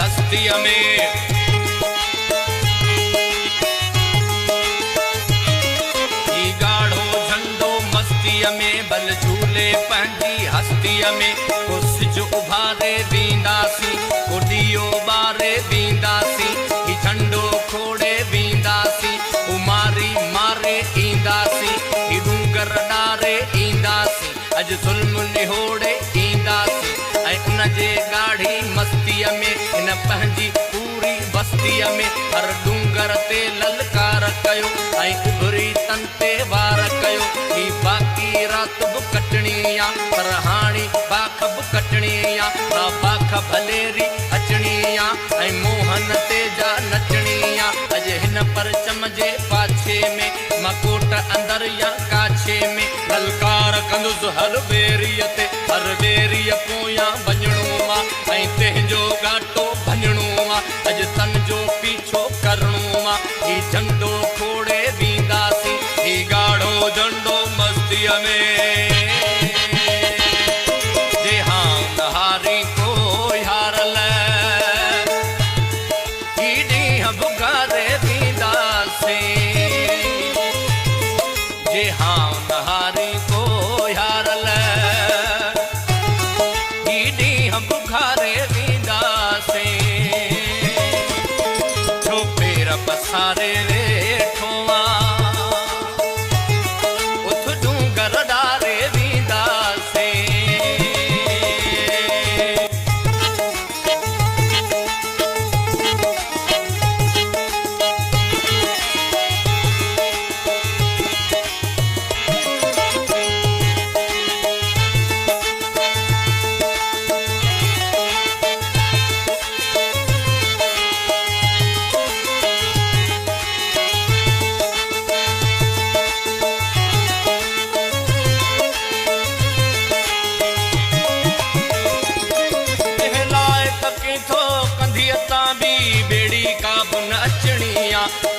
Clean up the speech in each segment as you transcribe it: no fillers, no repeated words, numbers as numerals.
हस्तीअ में। ही गाढ़ो झंडो मस्तीअ में बल झूले पंहिंजी हस्तीअ में। को सिज उभारे वेंदासीं, को ॾीओ ॿारे वेंदासीं, ही झंडो खोड़े वेंदासीं, उमारी मारे ईंदासीं, ही डूंगर ॾारे ईंदासीं, अॼु ज़ुल्म निहोड़े ईंदासीं। ऐं उनजे ॻाढ़ी मस्तीअ में हिन पंहिंजी पूरी बस्तीअ में हर डूंगर ते ललकार कयो ऐं उभरी तन ते वार कयो। ही बाक़ी राति बि कटणी आ पर हाणे बाख बि कटणी आ, हा बाख भलेरी अचणी आ ऐं मोहन ते जा नचणी आ। अॼु हिन परचम जे पाछे में मां कोट अंदर या काछे में ललकार कंदुसि हर बेरीअ ते, हर बेरीअ पोयां वञणो आ ऐं तंहिंजो घाटो भञणो आ। अॼु तन जो पीछो करणो आ, ही झंडो खोड़े वेंदासीं, ही गाढ़ो झंडो मस्तीअ में। जे हां नहारी को हारल ही ॾींहं बुगारे वेंदासीं। जे हां नहारी को हारल ही ॾींहं बुगारे वेंदासीं। छो पेर पसारे वेठो आ उथ डूंगर ॾारे वेंदासीं।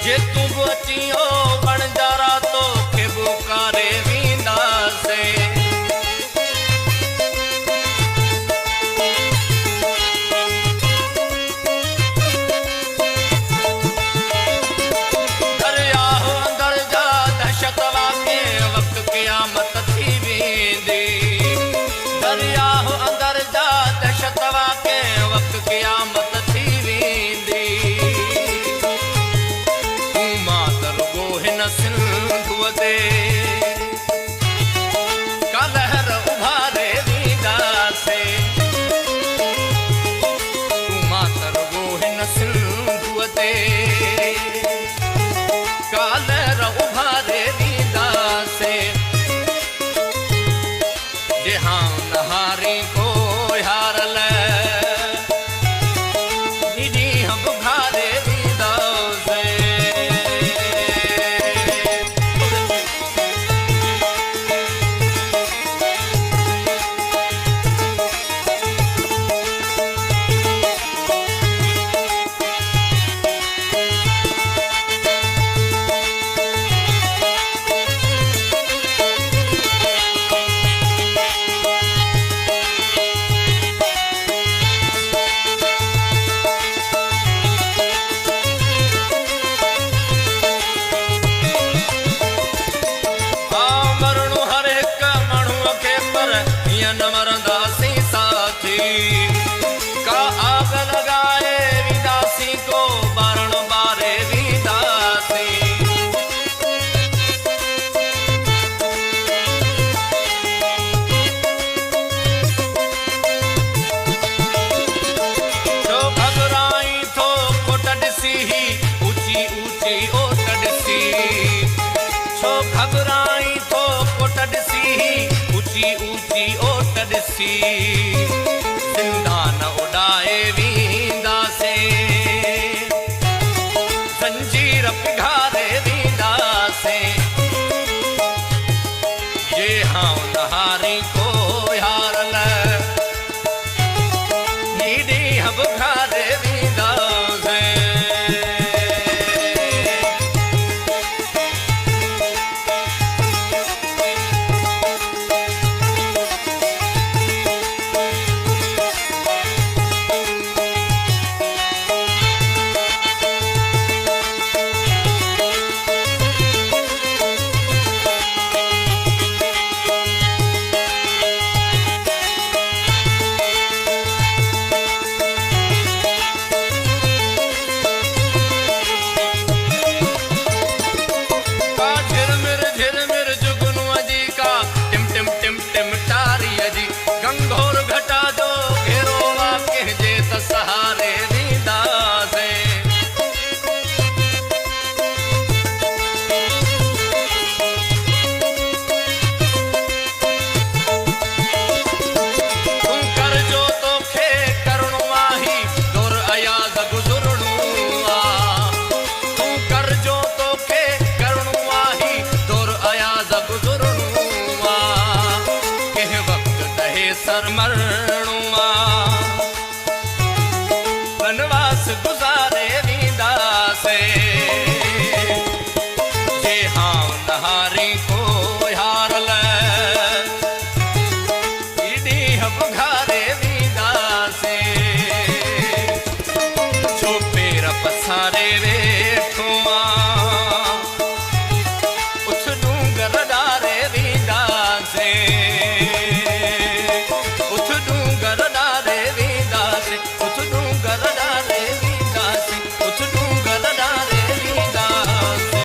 जे तू बि अची हो बणजारा तोखे बुकारे वेंदासीं। दरिया अंदर जा दहशत वाके वक़्तु क़यामत थी वेंदी। दरिया अंदर जा दहशत वाके वक़्तु क़यामत थी वेंदी। सिंधुअ ते का लहर उभारे वेंदासीं। तूं मातर गो हिन सिंधुअ ते का लहर उभारे वेंदासीं। जे हां नहारी को हारल ही ॾींहं बुघारे वेंदासीं। न मरंदासीं साथी का आग लगाए वेंदासीं, को बारण बारे वेंदासीं। छो घबराई थो कोट ॾिसी ऊची ऊची ओट ॾिसी। छो घबराई थो कोट ॾिसी ऊची ऊची ओट ॾिसी। ज़िंदान उॾाए वेंदासीं, ज़ंजीर पिघारे वेंदासीं। जे हां नहारी को हारल ही ॾींहं बुघारे वेंदासीं। करणो आ।